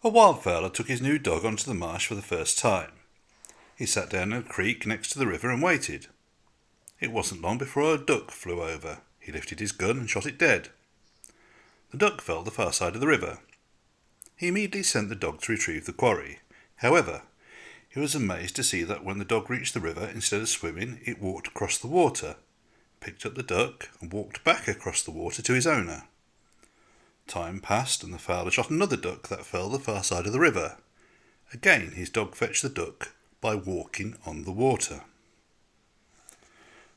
A wildfowler took his new dog onto the marsh for the first time. He sat down in a creek next to the river and waited. It wasn't long before a duck flew over. He lifted his gun and shot it dead. The duck fell the far side of the river. He immediately sent the dog to retrieve the quarry. However, he was amazed to see that when the dog reached the river, instead of swimming, it walked across the water, picked up the duck and walked back across the water to his owner. Time passed and the fowler shot another duck that fell the far side of the river. Again his dog fetched the duck by walking on the water.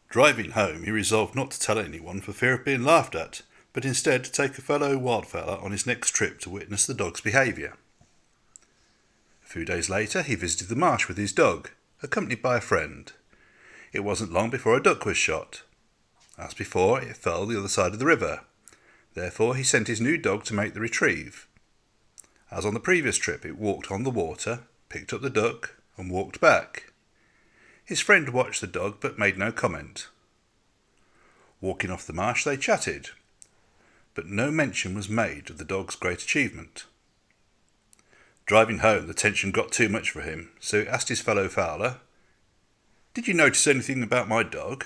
Driving home, he resolved not to tell anyone for fear of being laughed at, but instead to take a fellow wildfowler on his next trip to witness the dog's behaviour. A few days later he visited the marsh with his dog, accompanied by a friend. It wasn't long before a duck was shot. As before, it fell the other side of the river. Therefore he sent his new dog to make the retrieve. As on the previous trip, it walked on the water, picked up the duck, and walked back. His friend watched the dog but made no comment. Walking off the marsh they chatted, but no mention was made of the dog's great achievement. Driving home, the tension got too much for him, so he asked his fellow fowler, "Did you notice anything about my dog?"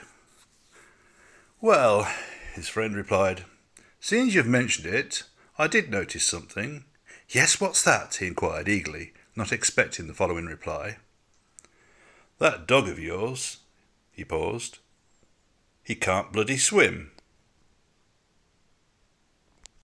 "Well," his friend replied, "seeing as you've mentioned it, I did notice something." "Yes, what's that?" he inquired eagerly, not expecting the following reply. "That dog of yours," he paused, "he can't bloody swim."